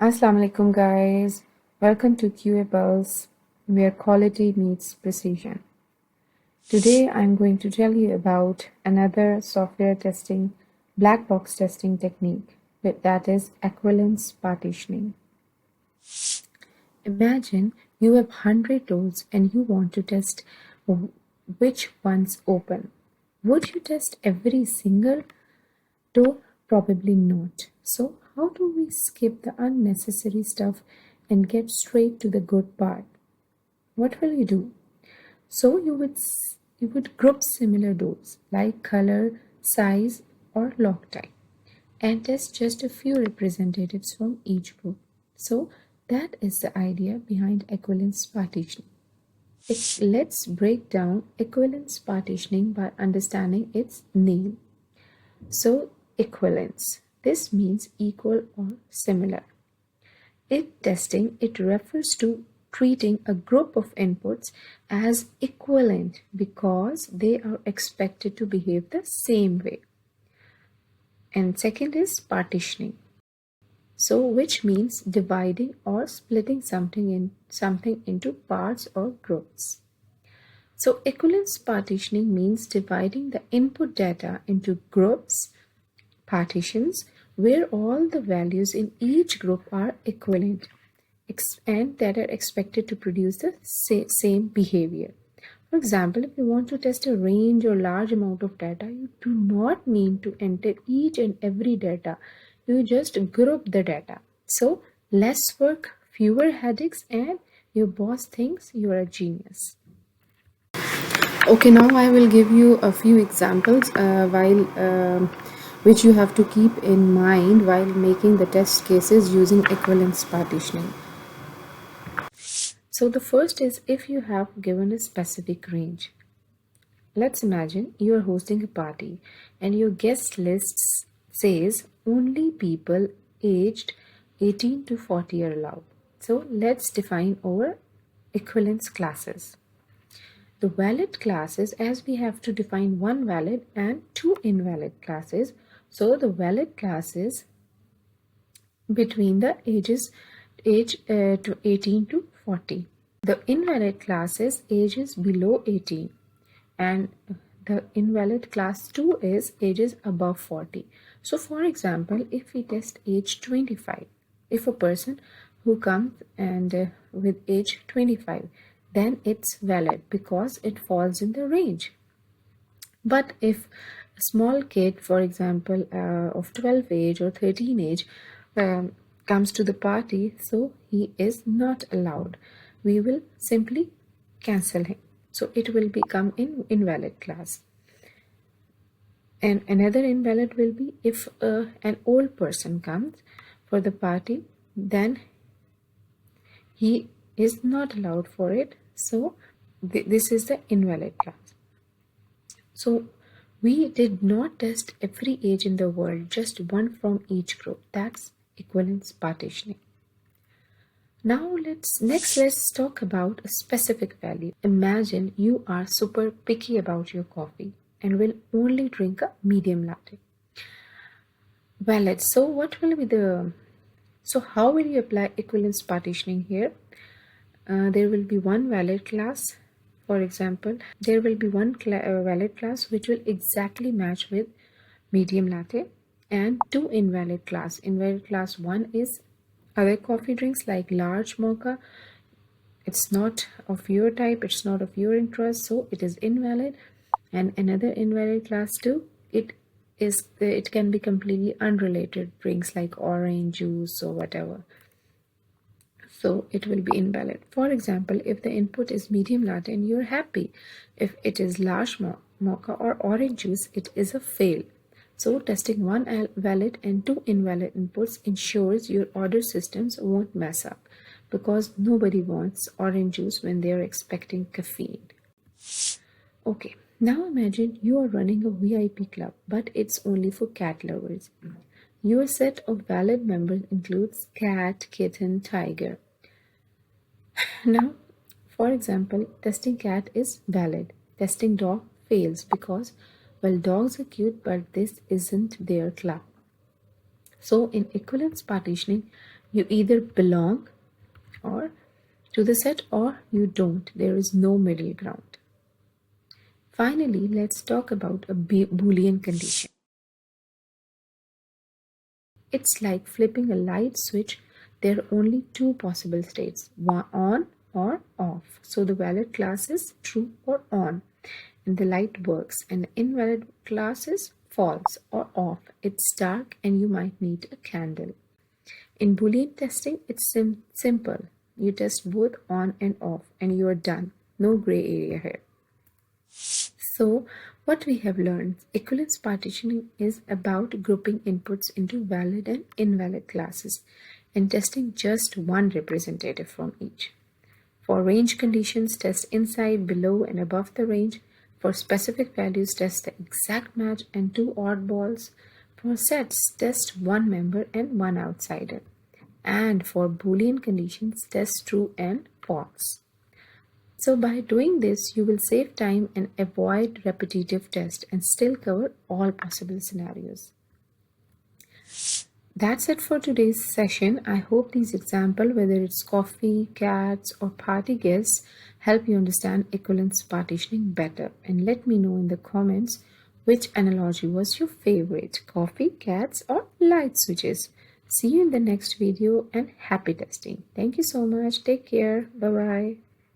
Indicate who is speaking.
Speaker 1: Assalamu alaikum guys. Welcome to Equivalence where quality meets precision. Today I'm going to tell you about another software testing black box testing technique that is equivalence partitioning. Imagine you have 100 doors and you want to test which ones open. Would you test every single door? Probably not. So, how do we skip the unnecessary stuff and get straight to the good part? What will you do? So, you would group similar doors like color, size, or lock type and test just a few representatives from each group. So, that is the idea behind equivalence partitioning. Let's break down equivalence partitioning by understanding its name. So, equivalence. This means equal or similar. In testing, it refers to treating a group of inputs as equivalent because they are expected to behave the same way. And second is partitioning. So, which means dividing or splitting something into parts or groups. So, equivalence partitioning means dividing the input data into groups, partitions, where all the values in each group are equivalent and that are expected to produce the same behavior. For example, if you want to test a range or large amount of data, you do not need to enter each and every data. You just group the data. So, less work, fewer headaches, and your boss thinks you are a genius. Okay, now I will give you a few examples which you have to keep in mind while making the test cases using equivalence partitioning. So the first is if you have given a specific range. Let's imagine you are hosting a party and your guest list says only people aged 18 to 40 are allowed. So let's define our equivalence classes. The valid classes, as we have to define one valid and two invalid classes. So the valid classes between the age to 18 to 40. The invalid classes ages below 18 and the invalid class 2 is ages above 40. So for example, if we test age 25, if a person who comes and with age 25, then it's valid because it falls in the range. But if a small kid, for example, of 12 age or 13 age comes to the party, so he is not allowed. We will simply cancel him. So it will become invalid class. And another invalid will be if an old person comes for the party, then he is not allowed for it. So this is the invalid class. So we did not test every age in the world, just one from each group. That's equivalence partitioning. Now let's talk about a specific value. Imagine you are super picky about your coffee and will only drink a medium latte. Valid. So how will you apply equivalence partitioning here? There will be one valid class. For example, there will be one valid class which will exactly match with medium latte and two invalid class. Invalid class 1 is other coffee drinks like large mocha. It's not of your type, it's not of your interest, so it is invalid. And another invalid class 2, it can be completely unrelated drinks like orange juice or whatever. So it will be invalid. For example, if the input is medium latte and you're happy. If it is large mocha or orange juice, it is a fail. So testing one valid and two invalid inputs ensures your order systems won't mess up because nobody wants orange juice when they are expecting caffeine. Okay, now imagine you are running a VIP club, but it's only for cat lovers. Your set of valid members includes cat, kitten, tiger. Now, for example, testing cat is valid. Testing dog fails because, well, dogs are cute, but this isn't their club. So in equivalence partitioning, You either belong or to the set or you don't. There is no middle ground. Finally, let's talk about a Boolean condition. It's like flipping a light switch. There are only two possible states, one on or off. So the valid class is true or on, and the light works, and the invalid class is false or off. It's dark and you might need a candle. In Boolean testing, it's simple. You test both on and off, and you are done. No gray area here. So, what we have learned, equivalence partitioning is about grouping inputs into valid and invalid classes and testing just one representative from each. For range conditions, test inside, below, and above the range. For specific values, test the exact match and two oddballs. For sets, test one member and one outsider. And for Boolean conditions, test true and false. So by doing this, you will save time and avoid repetitive tests and still cover all possible scenarios. That's it for today's session. I hope these examples, whether it's coffee, cats, or party guests, help you understand equivalence partitioning better. And let me know in the comments which analogy was your favorite, coffee, cats, or light switches. See you in the next video and happy testing. Thank you so much. Take care. Bye-bye.